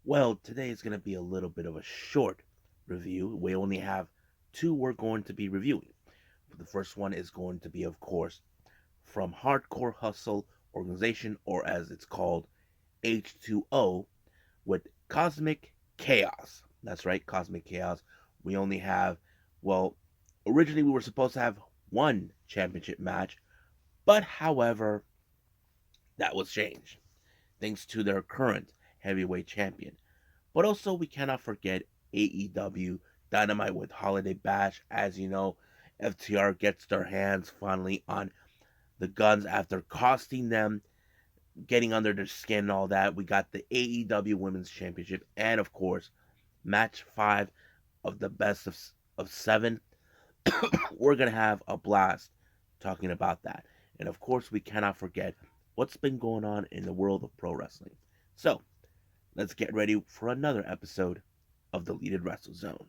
Well, today is going to be a little bit of a short review. We only have two we're going to be reviewing. The first one is going to be, of course, from Hardcore Hustle Organization, or as it's called, H2O, with Cosmic Chaos. That's right, Cosmic Chaos. We only have, well, originally we were supposed to have one championship match, but however, that was changed thanks to their current heavyweight champion. But also, we cannot forget AEW Dynamite with Holiday Bash. As you know, FTR gets their hands finally on the guns after costing them, getting under their skin and all that. We got the AEW Women's Championship, and of course, match 5 of the best of 7. We're going to have a blast talking about that. And of course, we cannot forget what's been going on in the world of pro wrestling. So, let's get ready for another episode of the Deleted Wrestle Zone.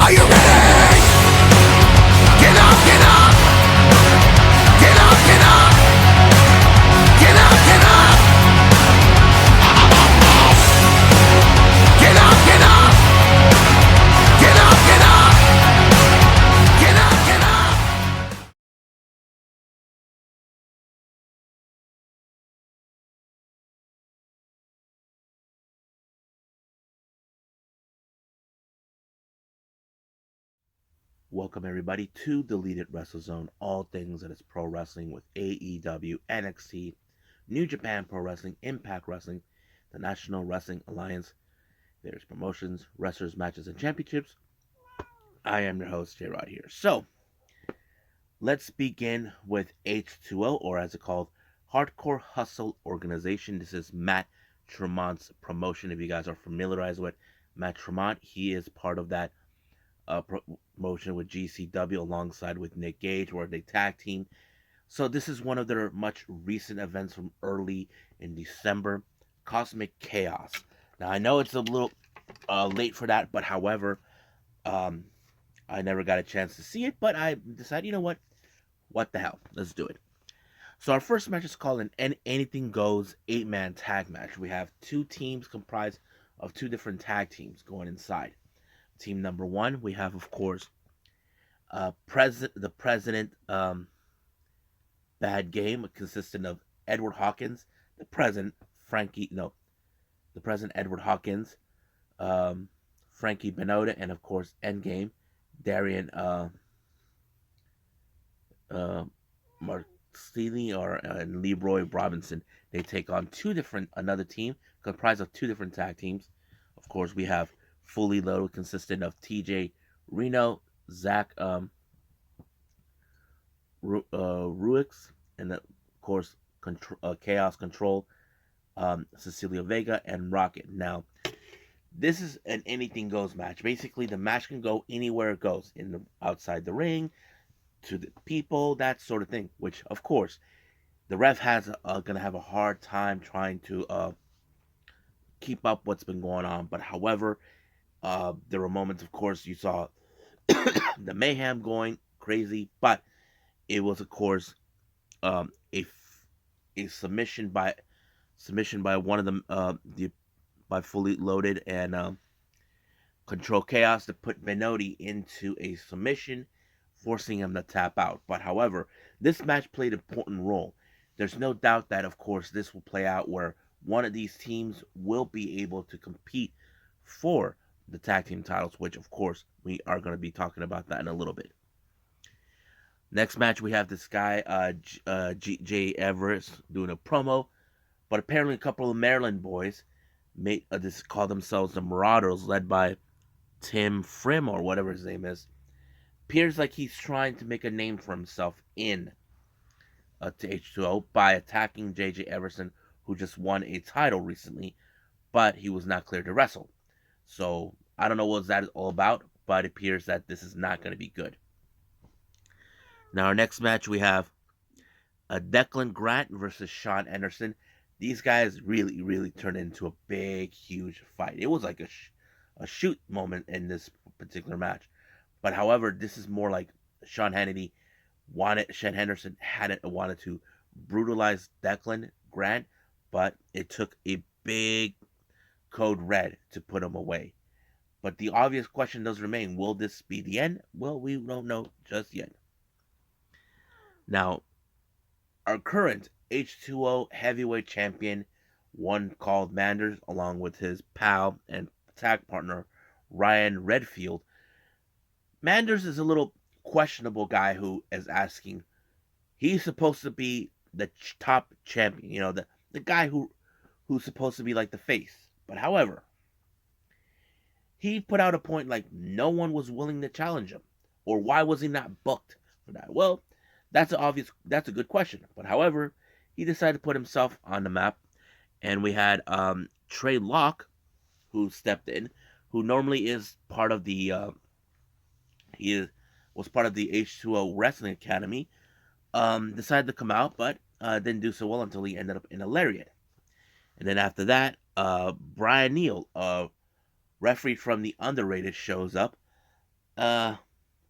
Are you ready? Get up, get up! Get up, get up! Get up, get up! Get up, get up! Get up, get up! Get up, get up! Welcome everybody to Deleted Wrestle Zone, all things that is pro wrestling with AEW, NXT, New Japan Pro Wrestling, Impact Wrestling, the National Wrestling Alliance, various promotions, wrestlers, matches, and championships. I am your host, J Rod here. So, let's begin with H2O, or as it's called, Hardcore Hustle Organization. This is Matt Tremont's promotion. If you guys are familiarized with Matt Tremont, he is part of that promotion with GCW alongside with Nick Gage, where they tag team. So this is one of their much recent events from early in December, Cosmic Chaos. Now I know it's a little late for that, but however, um, I never got a chance to see it. But I decided, you know what the hell, let's do it. So our first match is called an Anything Goes 8-man tag match. We have two teams comprised of two different tag teams going inside. Team number one, we have, of course, the president bad game, consisting of Edward Hawkins, the president the president Edward Hawkins, um, Frankie Benoda, and of course Endgame, Darian uh, Marcini or and Leroy Robinson. They take on another team comprised of two different tag teams. Of course, we have Fully Loaded, consisting of TJ Reno, Zach Ruix, and of course Chaos Control, Cecilia Vega, and Rocket. Now, this is an anything goes match. Basically, the match can go anywhere it goes, outside the ring, to the people, that sort of thing. Which, of course, the ref has gonna have a hard time trying to keep up what's been going on. But however, there were moments, of course, you saw the mayhem going crazy, but it was, of course, um, a a submission by one of them, by Fully Loaded and Control Chaos, to put Menotti into a submission, forcing him to tap out. But however, this match played an important role. There's no doubt that, of course, this will play out where one of these teams will be able to compete for the tag team titles, which, of course, we are going to be talking about that in a little bit. Next match, we have this guy, Jay Everest, doing a promo, but apparently a couple of Maryland boys this call themselves the Marauders, led by Tim Frim or whatever his name is. Appears like he's trying to make a name for himself in to H2O by attacking JJ Everson, who just won a title recently, but he was not cleared to wrestle. So I don't know what that is all about, but it appears that this is not going to be good. Now, our next match, we have Declan Grant versus Sean Anderson. These guys really turned into a big, huge fight. It was like a shoot moment in this particular match. But however, this is more like Sean Hannity Shen Henderson hadn't wanted to brutalize Declan Grant, but it took a big code red to put him away. But the obvious question does remain: will this be the end? Well, we don't know just yet. Now, our current H2O heavyweight champion, one called Manders, along with his pal and tag partner Ryan Redfield. Manders is a little questionable guy who is asking. He's supposed to be the top champion, the guy who's supposed to be like the face. But however, he put out a point like no one was willing to challenge him, or why was he not booked for that? Well, that's a good question. But however, he decided to put himself on the map, and we had Trey Locke, who stepped in, who normally is part of the was part of the H2O Wrestling Academy. Decided to come out, but didn't do so well until he ended up in a lariat. And then after that, Brian Neal, referee from the Underrated, shows up.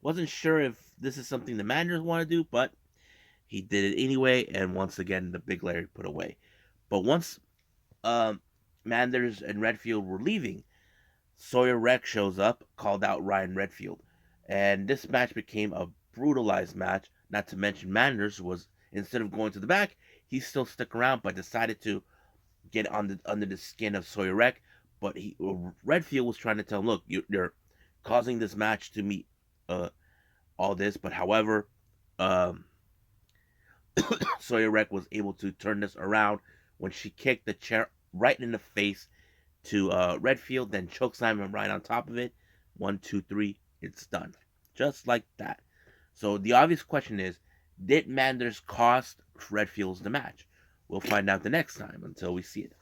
Wasn't sure if this is something the managers want to do, but he did it anyway. And once again, the big lariat put away. But once Manders and Redfield were leaving, Sawyer Wreck shows up, called out Ryan Redfield, and this match became a brutalized match. Not to mention Manders was, instead of going to the back, he still stuck around but decided to get under the skin of Sawyer Wreck. But Redfield was trying to tell him, look, you're causing this match to meet all this. But however, Sawyer Wreck was able to turn this around when she kicked the chair right in the face to Redfield, then chokeslam him right on top of it. 1, 2, 3, it's done. Just like that. So the obvious question is, did Manders cost Redfield the match? We'll find out the next time until we see it.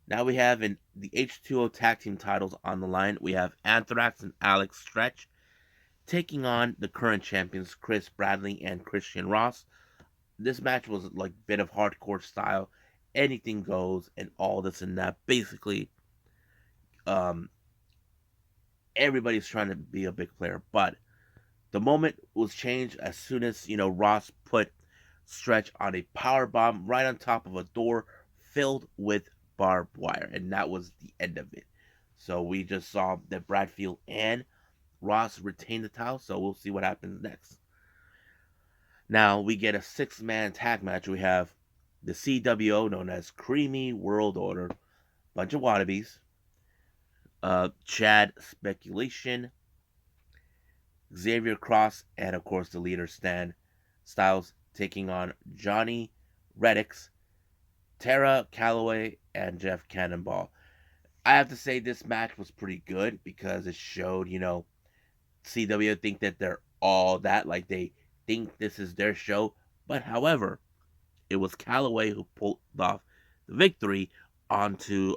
Now we have in the H2O tag team titles on the line. We have Anthrax and Alex Stretch taking on the current champions Chris Bradley and Christian Ross. This match was like a bit of hardcore style, anything goes, and all this and that. Basically, everybody's trying to be a big player, but the moment was changed as soon as Ross put Stretch on a power bomb right on top of a door filled with barbed wire, and that was the end of it. So we just saw that Bradfield and Ross retain the title, so we'll see what happens next. Now we get a 6-man tag match. We have the CWO, known as Creamy World Order, bunch of wannabes, Chad Speculation, Xavier Cross, and of course the leader Stan Styles taking on Johnny Reddix, Tara Calloway, and Jeff Cannonball. I have to say this match was pretty good because it showed, CW think that they're all that, like they think this is their show. But however, it was Calloway who pulled off the victory onto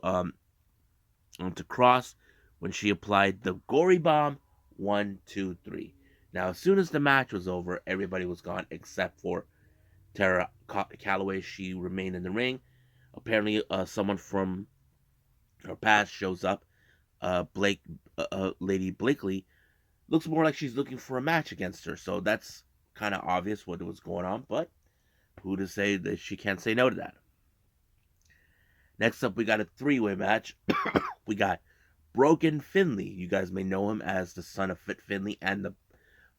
Cross when she applied the gory bomb. 1, 2, 3. Now, as soon as the match was over, everybody was gone except for Tara Calloway. She remained in the ring. Apparently, someone from her past shows up. Lady Blakely looks more like she's looking for a match against her. So that's kind of obvious what was going on. But who to say that she can't say no to that? Next up, we got a 3-way match. We got Broken Finley. You guys may know him as the son of Fit Finley and the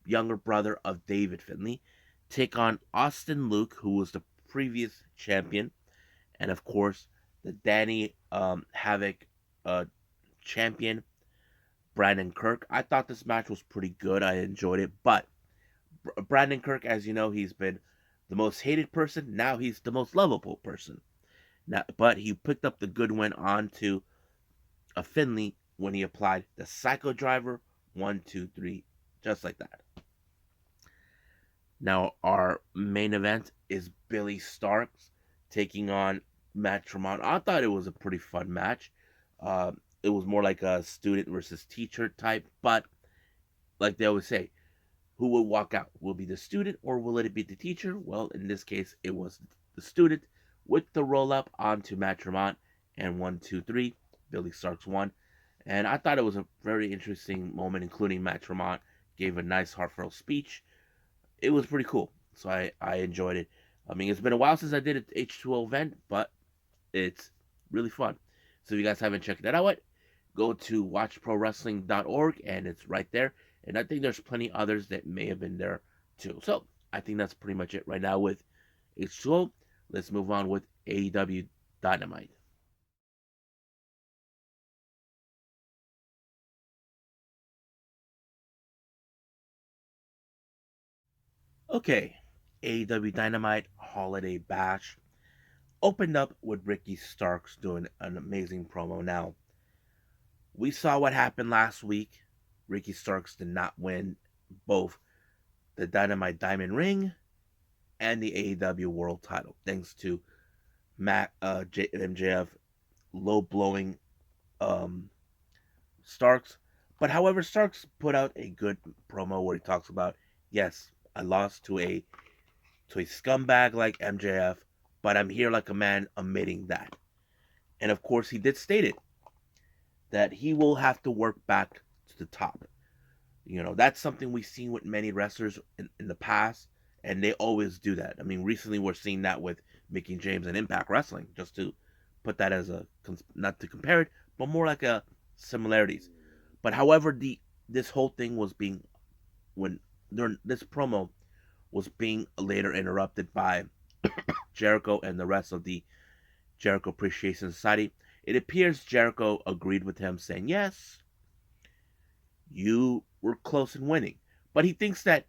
younger brother of David Finley. Take on Austin Luke, who was the previous champion. And of course, the Danny Havoc champion, Brandon Kirk. I thought this match was pretty good. I enjoyed it. But Brandon Kirk, as you know, he's been the most hated person. Now he's the most lovable person. But he picked up the good win onto a Finley when he applied the Psycho Driver. 1, 2, 3, just like that. Now our main event is Billy Starks taking on Matt Tremont. I thought it was a pretty fun match. It was more like a student versus teacher type, but like they always say, who will walk out? Will it be the student or will it be the teacher? Well, in this case, it was the student with the roll up onto Matt Tremont, and 1, 2, 3, Billy Starks won. And I thought it was a very interesting moment, including Matt Tremont gave a nice heartfelt speech. It was pretty cool. So I enjoyed it. I mean, it's been a while since I did an H2O event, but it's really fun. So if you guys haven't checked that out yet, go to watchprowrestling.org and it's right there. And I think there's plenty others that may have been there too. So I think that's pretty much it right now with H2O. Let's move on with AEW Dynamite. Okay, AEW Dynamite Holiday Bash opened up with Ricky Starks doing an amazing promo. Now, we saw what happened last week. Ricky Starks did not win both the Dynamite Diamond Ring and the AEW World Title, thanks to MJF low blowing um, Starks. But however, Starks put out a good promo where he talks about, yes, I lost to a scumbag like MJF, but I'm here like a man admitting that. And of course, he did state it that he will have to work back to the top. You know, that's something we've seen with many wrestlers in the past, and they always do that. I mean, recently we're seeing that with Mickey James and Impact Wrestling, just to put that as a, not to compare it, but more like a similarities. But however, this whole thing was being, when during this promo was being later interrupted by Jericho and the rest of the Jericho Appreciation Society. It appears Jericho agreed with him, saying, yes, you were close in winning. But he thinks that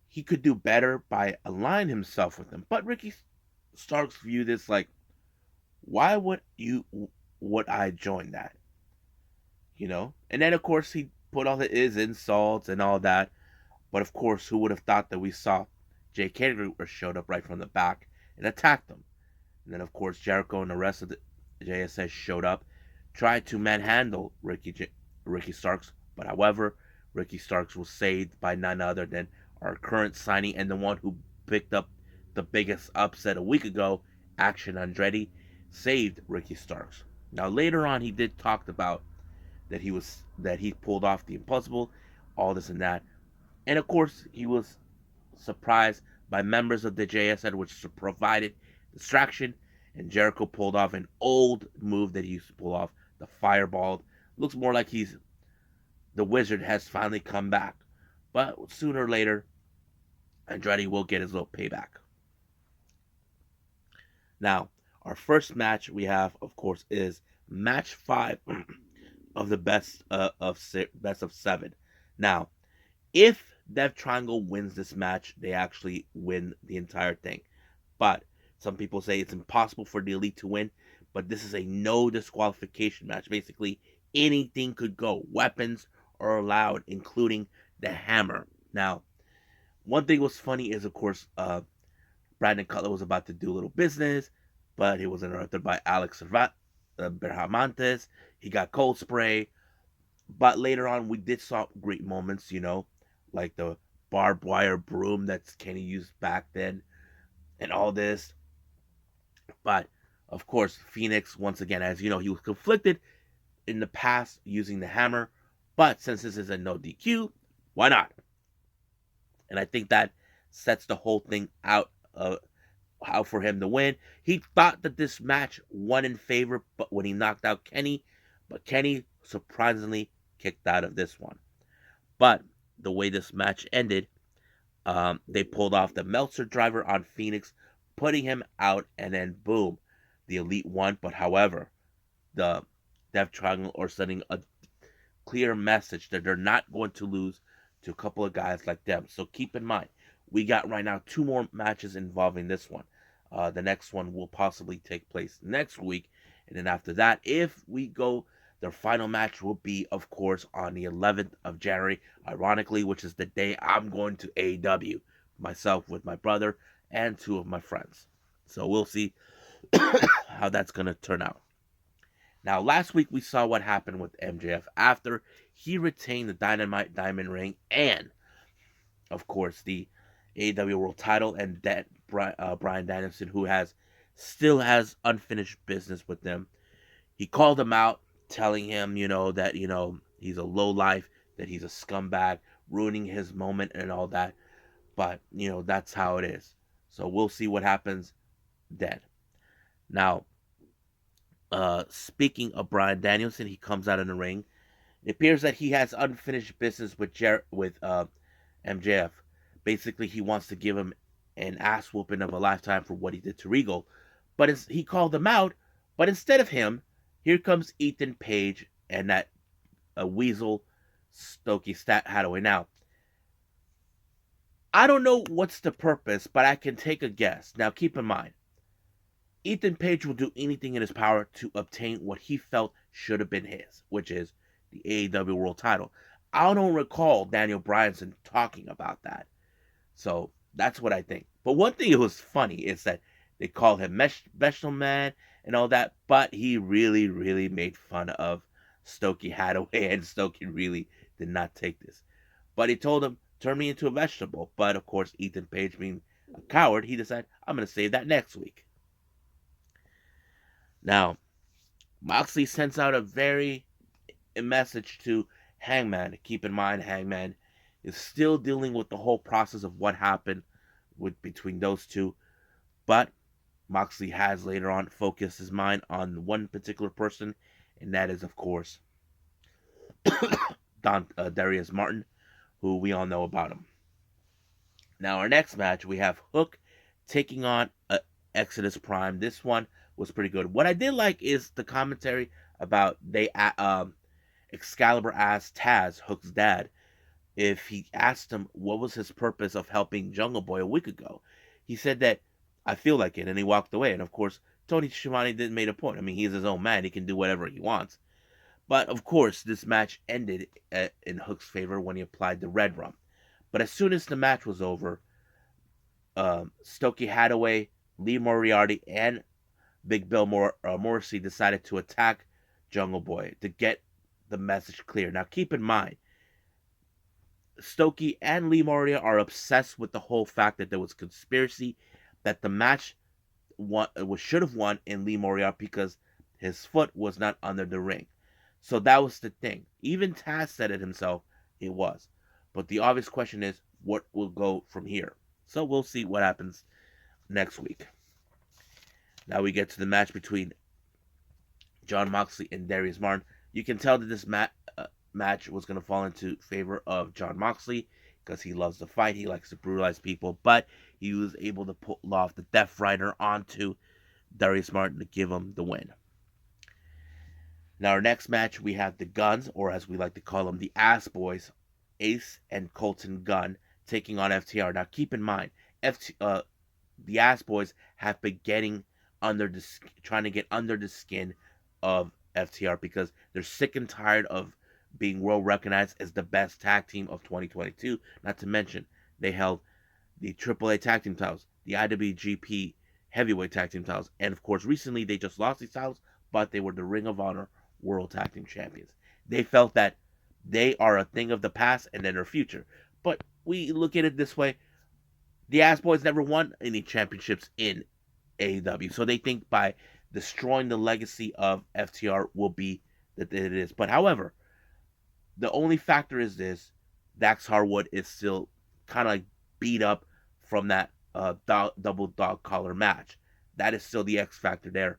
he could do better by aligning himself with him. But Ricky Starks view this like, why would I join that? You know? And then of course he put all his insults and all that. But of course, who would have thought that we saw Jake Hager showed up right from the back and attacked him? And then of course Jericho and the rest of the JSS showed up, tried to manhandle Ricky Starks, but however, Ricky Starks was saved by none other than our current signing and the one who picked up the biggest upset a week ago, Action Andretti, saved Ricky Starks. Now later on, he did talk about that he pulled off the impossible, all this and that, and of course he was surprised by members of the JSN, which provided distraction, and Jericho pulled off an old move that he used to pull off, the fireball. Looks more like the wizard has finally come back. But sooner or later, Andrade will get his little payback. Now, our first match we have, of course, is match 5 of the best of 7. Now, if Death Triangle wins this match, they actually win the entire thing. But some people say it's impossible for the Elite to win, but this is a no disqualification match. Basically, anything could go. Weapons are allowed, including the hammer. Now, one thing was funny is, of course, Brandon Cutler was about to do a little business, but he was interrupted by Alex Berhamantes. He got cold spray. But later on, we did saw great moments, like the barbed wire broom that Kenny used back then and all this. But, of course, Phoenix, once again, as you know, he was conflicted in the past using the hammer. But since this is a no DQ, why not? And I think that sets the whole thing out how for him to win. He thought that this match won in favor, but when he knocked out Kenny, but Kenny surprisingly kicked out of this one. But the way this match ended, they pulled off the Meltzer driver on Phoenix, putting him out, and then boom, the Elite won. But however, the Death Triangle are sending a clear message that they're not going to lose to a couple of guys like them. So keep in mind, we got right now 2 more matches involving this one. The next one will possibly take place next week. And then after that, if we go, their final match will be, of course, on the 11th of January, ironically, which is the day I'm going to AEW, myself with my brother and 2 of my friends. So we'll see how that's going to turn out. Now, last week we saw what happened with MJF after he retained the Dynamite Diamond Ring and, of course, the AEW World Title, and that Bryan Danielson, who still has unfinished business with them. He called him out, telling him, that he's a low life, that he's a scumbag, ruining his moment and all that. But, that's how it is. So we'll see what happens then. Now, speaking of Bryan Danielson, he comes out in the ring. It appears that he has unfinished business with MJF. Basically, he wants to give him an ass whooping of a lifetime for what he did to Regal. But he called him out. But instead of him, here comes Ethan Page and that weasel Stokey Hathaway. Now, I don't know what's the purpose, but I can take a guess. Now, keep in mind, Ethan Page will do anything in his power to obtain what he felt should have been his, which is the AEW World title. I don't recall Daniel Bryanson talking about that. So that's what I think. But one thing that was funny is that they called him Special Man and all that, but he really, really made fun of Stokey Hathaway, and Stokey really did not take this. But he told him, turn me into a vegetable. But of course, Ethan Page, being a coward, he decided, I'm going to save that next week. Now, Moxley sends out a message to Hangman. Keep in mind, Hangman is still dealing with the whole process of what happened between those two. But Moxley has later on focused his mind on one particular person, and that is, of course, Darius Martin, who we all know about him. Now, our next match, we have Hook taking on Exodus Prime. This one was pretty good. What I did like is the commentary about Excalibur asked Taz, Hook's dad, if he asked him what was his purpose of helping Jungle Boy a week ago. He said that, I feel like it, and he walked away. And of course, Tony Schiavone didn't make a point. I mean, he's his own man. He can do whatever he wants. But of course, this match ended in Hook's favor when he applied the red rum. But as soon as the match was over, Stokey Hathaway, Lee Moriarty, and Big Bill Morrissey decided to attack Jungle Boy to get the message clear. Now, keep in mind, Stokey and Lee Moriarty are obsessed with the whole fact that there was conspiracy, that the match should have won in Lee Moriarty because his foot was not under the ring. So that was the thing. Even Taz said it himself, it was. But the obvious question is, what will go from here? So we'll see what happens next week. Now we get to the match between Jon Moxley and Darius Martin. You can tell that this match was going to fall into favor of Jon Moxley because he loves to fight. He likes to brutalize people. But he was able to pull off the Death Rider onto Darius Martin to give him the win. Now, our next match, we have the Guns, or as we like to call them, the Ass Boys, Ace and Colton Gunn, taking on FTR. Now, keep in mind, the Ass Boys have been trying to get under the skin of FTR because they're sick and tired of being world recognized as the best tag team of 2022. Not to mention, they held the AAA tag team titles, the IWGP heavyweight tag team titles, and of course, recently they just lost these titles, but they were the Ring of Honor World Tag Team Champions. They felt that they are a thing of the past and then their future. But we look at it this way. The Ass Boys never won any championships in AEW. So they think by destroying the legacy of FTR will be that it is. But however, the only factor is this. Dax Harwood is still kind of like beat up from that double dog collar match. That is still the X factor there.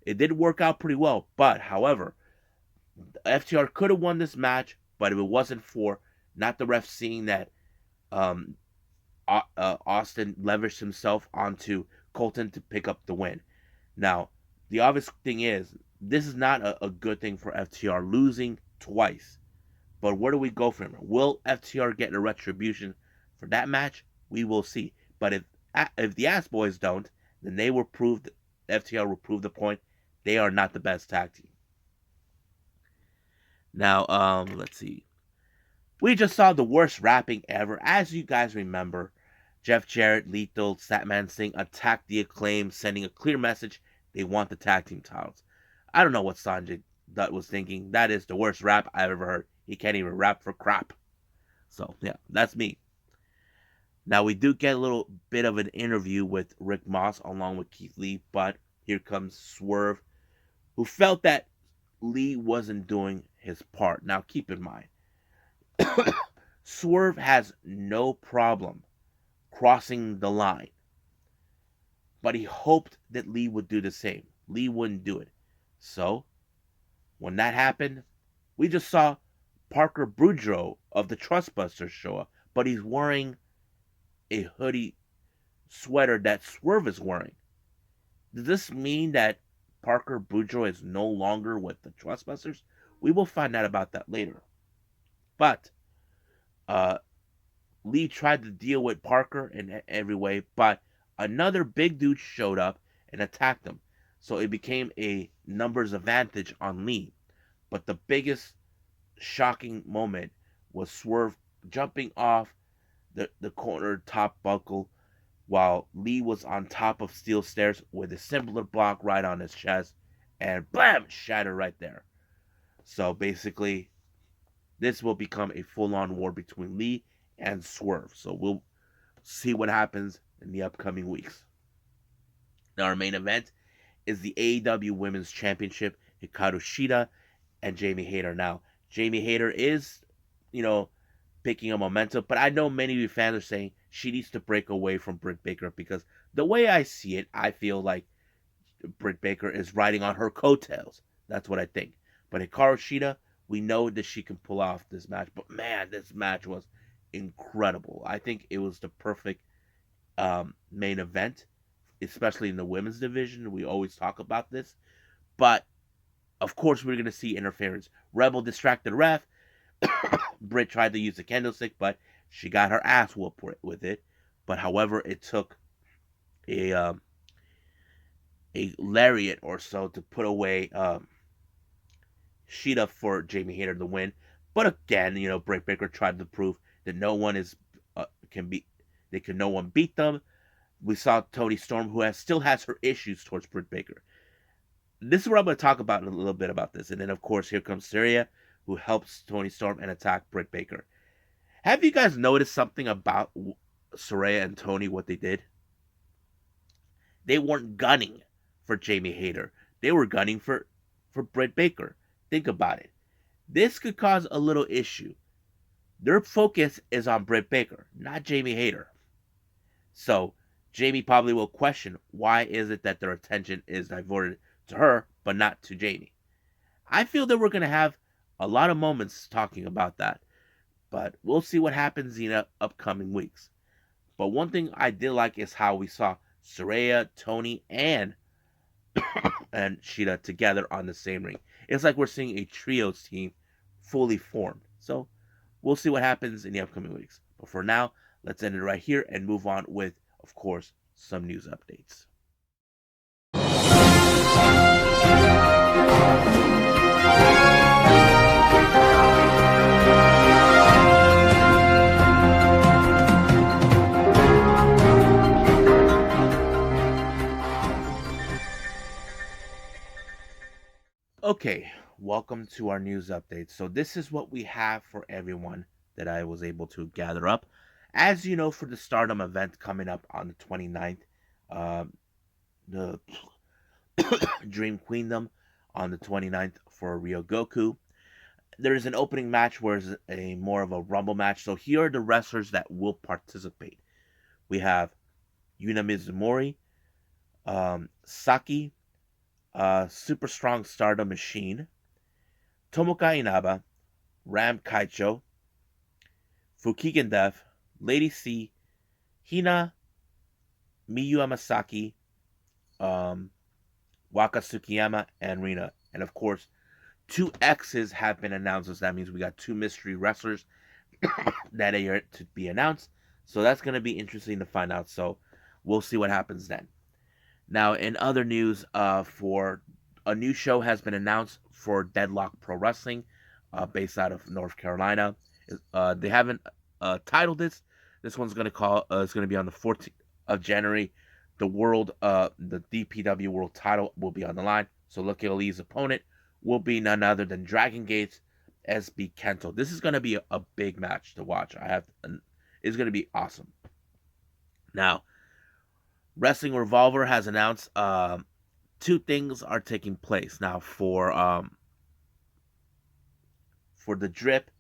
It did work out pretty well. But however, FTR could have won this match, but if it wasn't for not the ref seeing that Austin leveraged himself onto Colton to pick up the win. Now, the obvious thing is, this is not a good thing for FTR, losing twice. But where do we go from here? Will FTR get a retribution for that match? We will see. But if the Ass Boys don't, then they will prove FTR will prove the point they are not the best tag team. Now, let's see. We just saw the worst rapping ever. As you guys remember, Jeff Jarrett, Lethal, Satman Singh attacked the Acclaim, sending a clear message they want the tag team titles. I don't know what Sanjay Dutt was thinking. That is the worst rap I've ever heard. He can't even rap for crap. So, yeah, that's me. Now, we do get a little bit of an interview with Rick Moss along with Keith Lee, but here comes Swerve, who felt that Lee wasn't doing his part. Now, keep in mind, Swerve has no problem crossing the line, but he hoped that Lee would do the same. Lee wouldn't do it. So, when that happened, we just saw Parker Boudreaux of the Trustbusters show up, but he's wearing a hoodie sweater that Swerve is wearing. Does this mean that Parker Boudreaux is no longer with the Trustbusters? We will find out about that later. But uh, Lee tried to deal with Parker in every way, but another big dude showed up and attacked him. So it became a numbers advantage on Lee. But the biggest shocking moment was Swerve jumping off the corner top buckle while Lee was on top of steel stairs with a simpler block right on his chest, and blam, shattered right there. So basically, this will become a full-on war between Lee and Swerve. So we'll see what happens in the upcoming weeks. Now, our main event is the AEW Women's Championship. Hikaru Shida and Jamie Hayter. Now, Jamie Hayter is, picking up momentum, but I know many of you fans are saying she needs to break away from Britt Baker because the way I see it, I feel like Britt Baker is riding on her coattails. That's what I think. But Hikaru Shida, we know that she can pull off this match. But man, this match was incredible. I think it was the perfect main event, especially in the women's division. We always talk about this. But of course, we're going to see interference. Rebel distracted ref. Britt tried to use the candlestick, but she got her ass whooped with it. But however, it took a lariat or so to put away Sheeta for Jamie Hayter to win. But again, Britt Baker tried to prove that no one no one beat them. We saw Toni Storm, who still has her issues towards Britt Baker. This is what I'm going to talk about in a little bit about this. And then, of course, here comes Syria, who helps Toni Storm and attack Britt Baker. Have you guys noticed something about Saraya and Toni, what they did? They weren't gunning for Jamie Hayter. They were gunning for Britt Baker. Think about it. This could cause a little issue. Their focus is on Britt Baker, not Jamie Hayter. So, Jamie probably will question why is it that their attention is diverted to her, but not to Jamie. I feel that we're going to have a lot of moments talking about that. But we'll see what happens in the upcoming weeks. But one thing I did like is how we saw Saraya, Toni, and Sheeta together on the same ring. It's like we're seeing a trios team fully formed. So we'll see what happens in the upcoming weeks. But for now, let's end it right here and move on with, of course, some news updates. Okay, welcome to our news update. So this is what we have for everyone that I was able to gather up. As you know, for the Stardom event coming up on the 29th, the Dream Queendom on the 29th for Ryogoku. There is an opening match where it's a more of a rumble match. So here are the wrestlers that will participate. We have Yuna Mizumori, Saki, Super Strong Stardom Machine, Tomoka Inaba, Ram Kaicho, Fukigen Death, Lady C, Hina, Miyu Amasaki, Waka Tsukiyama, and Rina. And of course, 2 X's have been announced. So that means we got 2 mystery wrestlers that are to be announced. So that's going to be interesting to find out. So we'll see what happens then. Now, in other news, for a new show has been announced for Deadlock Pro Wrestling, based out of North Carolina. They haven't titled this. This one's going to it's going to be on the 14th of January. The DPW World Title will be on the line. So Lucky Ali's opponent will be none other than Dragon Gate's SB Kento. This is going to be a big match to watch. It's going to be awesome. Now, Wrestling Revolver has announced 2 things are taking place now for the Drip.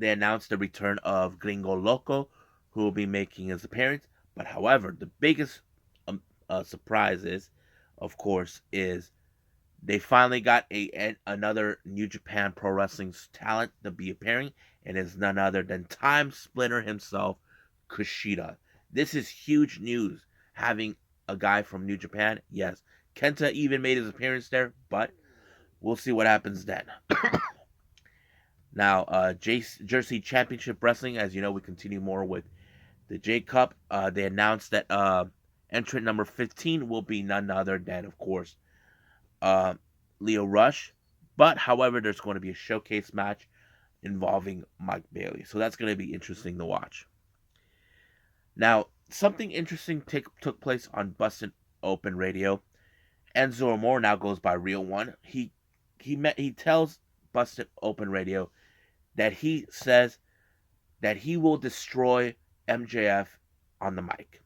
they announced the return of Gringo Loco, who will be making his appearance. But however, the biggest surprise is, of course, is they finally got another New Japan Pro Wrestling's talent to be appearing, and is none other than Time Splitter himself, Kushida. This is huge news, having a guy from New Japan. Yes, Kenta even made his appearance there, but we'll see what happens then. Now, Jersey Championship Wrestling, as you know, we continue more with the J Cup. They announced that entrant number 15 will be none other than, of course, uh, Leo Rush. But, however, there's going to be a showcase match involving Mike Bailey. So that's going to be interesting to watch. Now, something interesting took place on Busted Open Radio. Enzo Amore now goes by Real One. He tells Busted Open Radio that he says that he will destroy MJF on the mic.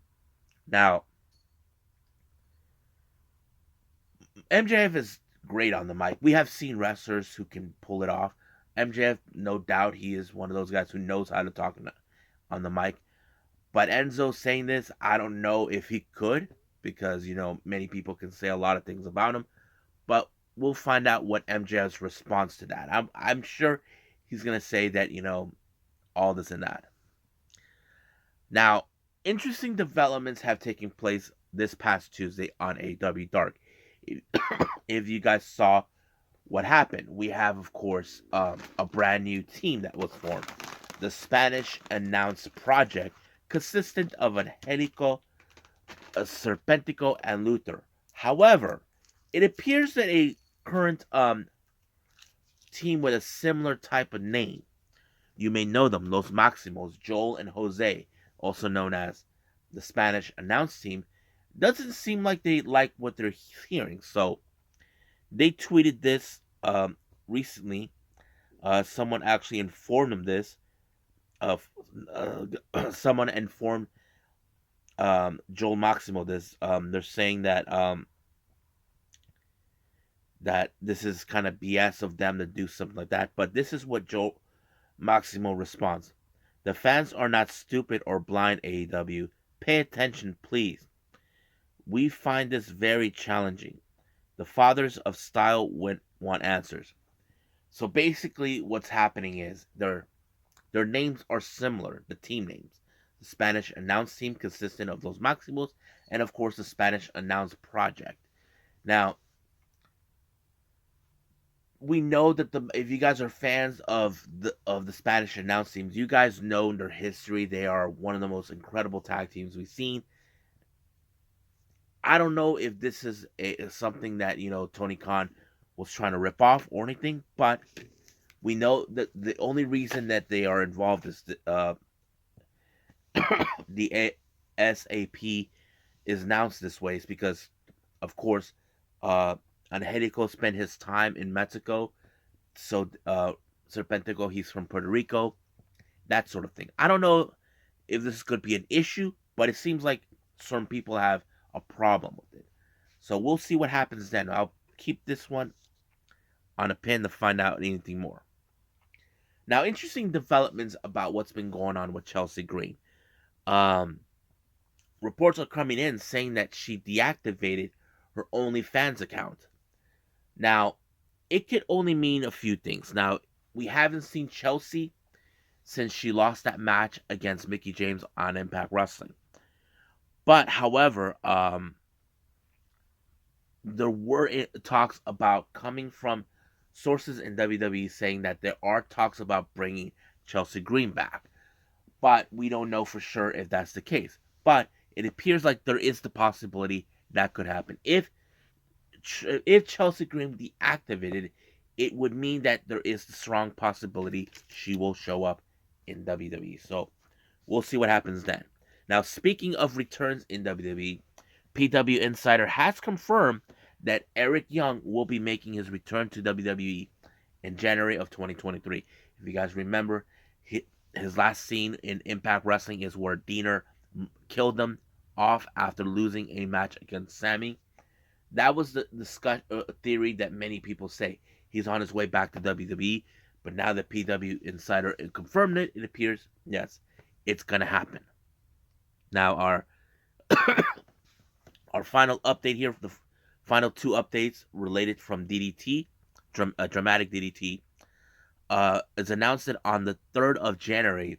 Now, MJF is great on the mic. We have seen wrestlers who can pull it off. MJF, no doubt, he is one of those guys who knows how to talk on the mic. But Enzo saying this, I don't know if he could, because, many people can say a lot of things about him. But we'll find out what MJF's response to that. I'm sure he's going to say that, all this and that. Now, interesting developments have taken place this past Tuesday on AEW Dark. If you guys saw what happened, we have, of course, a brand new team that was formed. The Spanish Announce Project, consistent of Angelico, Serpentico, and Luther. However, it appears that a current team with a similar type of name, you may know them, Los Maximos, Joel and Jose, also known as the Spanish Announce Team, doesn't seem like they like what they're hearing. So they tweeted this recently. Someone actually informed them this. Someone informed Joel Maximo this. They're saying that that this is kind of BS of them to do something like that. But this is what Joel Maximo responds. The fans are not stupid or blind, AEW. Pay attention, please. We find this very challenging. The fathers of style want answers. So basically what's happening is their names are similar, the team names. The Spanish Announce Team, consistent of Los Maximos, and of course the Spanish Announce Project. Now, we know that if you guys are fans of the Spanish Announce Teams, you guys know their history. They are one of the most incredible tag teams we've seen. I don't know if this is something that, Tony Khan was trying to rip off or anything, but we know that the only reason that they are involved is the SAP is announced this way is because, of course, Angelico spent his time in Mexico, so Serpentico, he's from Puerto Rico, that sort of thing. I don't know if this could be an issue, but it seems like some people have a problem with it. So we'll see what happens then. I'll keep this one on a pin to find out anything more. Now, interesting developments about what's been going on with Chelsea Green. Reports are coming in saying that she deactivated her OnlyFans account. Now, it could only mean a few things. Now, we haven't seen Chelsea since she lost that match against Mickie James on Impact Wrestling. But, however, there were talks about coming from sources in WWE saying that there are talks about bringing Chelsea Green back. But we don't know for sure if that's the case. But it appears like there is the possibility that could happen. If Chelsea Green deactivated, it would mean that there is a strong possibility she will show up in WWE. So we'll see what happens then. Now, speaking of returns in WWE, PW Insider has confirmed that Eric Young will be making his return to WWE in January of 2023. If you guys remember, his last scene in Impact Wrestling is where Diener killed him off after losing a match against Sammy. That was the theory that many people say. He's on his way back to WWE, But now that PW Insider confirmed it, it appears, yes, it's going to happen. Now, our final update here, the final two updates related from DDT, dramatic DDT, is announced that on the 3rd of January,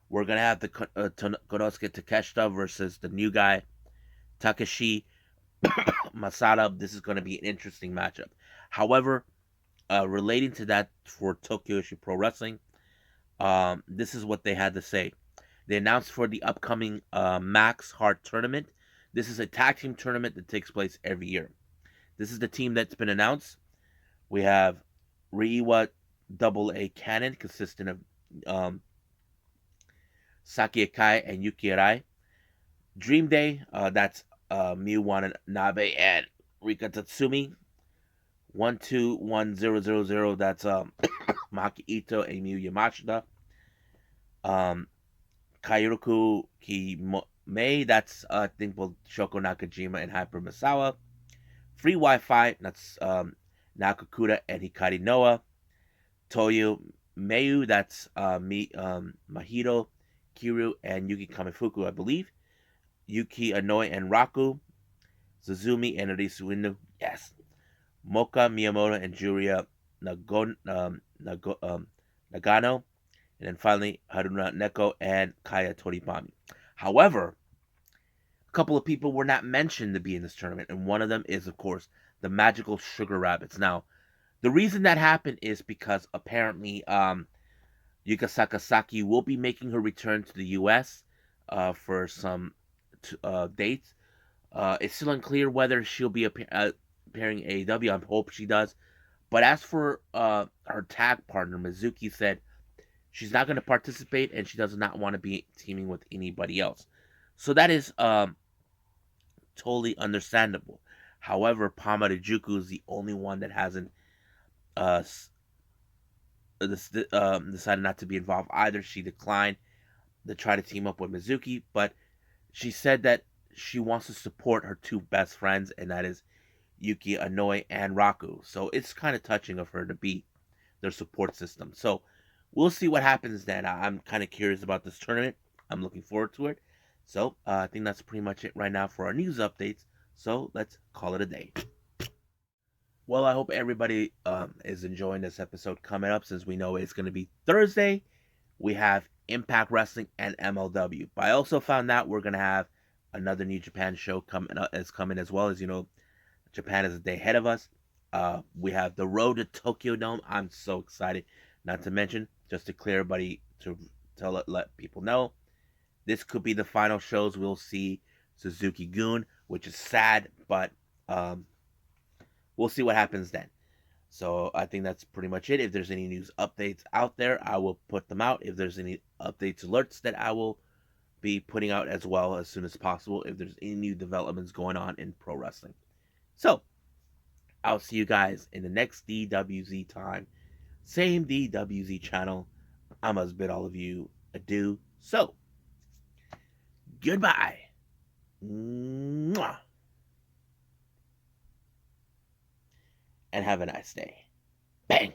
we're going to have the Konosuke Takeshita versus the new guy, Takeshi Masada. This is going to be an interesting matchup. However, relating to that for Tokyo Issue Pro Wrestling, this is what they had to say. They announced for the upcoming Max Heart tournament. This is a tag team tournament that takes place every year. This is the team that's been announced. We have Reiwa AA Cannon, consisting of Saki Akai and Yuki Arai. Dream Day, that's Miyu Watanabe and Rika Tatsumi. 121000, that's Maki Ito and Miyu Yamashita. Kairoku Kimei, that's I think both Shoko Nakajima and Hyper Misawa. Free Wi-Fi, that's Nakakura and Hikari Noah. Toyo Mayu, that's Mahito, Kiru, and Yuki Kamifuku, I believe. Yuki Inoue and Raku. Suzumi and Arisu Inu, yes. Moka Miyamoto and Juria Nagano. And then finally, Haruna Neko and Kaya Toribami. However, a couple of people were not mentioned to be in this tournament, and one of them is, of course, the Magical Sugar Rabbits. Now, the reason that happened is because apparently Yuka Sakazaki will be making her return to the U.S. For some dates. It's still unclear whether she'll be appearing AEW. I hope she does. But as for her tag partner, Mizuki said she's not going to participate and she does not want to be teaming with anybody else. So that is totally understandable. However, Pamarujuku is the only one that hasn't decided not to be involved either. She declined to try to team up with Mizuki, but she said that she wants to support her two best friends, and that is Yuki Inoue and Raku. So it's kind of touching of her to be their support system. So we'll see what happens then. I'm kind of curious about this tournament. I'm looking forward to it. So I think that's pretty much it right now for our news updates. So let's call it a day. Well, I hope everybody is enjoying this episode coming up. Since we know it's going to be Thursday, we have Impact Wrestling and MLW. But I also found out we're going to have another New Japan show coming as well. As you know, Japan is a day ahead of us. We have the Road to Tokyo Dome. I'm so excited. Not to mention, just to clear everybody, let people know, this could be the final shows we'll see Suzuki-gun, which is sad, but we'll see what happens then. So I think that's pretty much it. If there's any news updates out there, I will put them out. If there's any updates, alerts that I will be putting out as well as soon as possible, if there's any new developments going on in pro wrestling. So, I'll see you guys in the next DWZ time. Same DWZ channel. I must bid all of you adieu. So, goodbye. Mwah. And have a nice day. Bang.